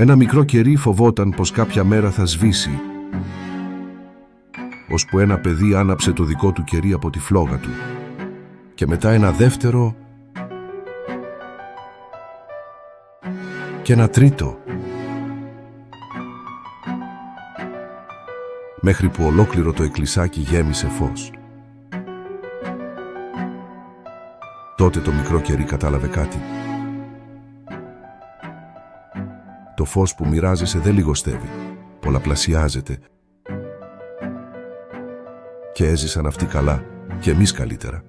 Ένα μικρό κερί φοβόταν πως κάποια μέρα θα σβήσει, ώσπου ένα παιδί άναψε το δικό του κερί από τη φλόγα του. Και μετά ένα δεύτερο και ένα τρίτο, μέχρι που ολόκληρο το εκκλησάκι γέμισε φως. Τότε το μικρό κερί κατάλαβε κάτι. Το φως που μοιράζεσαι δεν λιγοστεύει, πολλαπλασιάζεται. Και έζησαν αυτοί καλά και εμείς καλύτερα.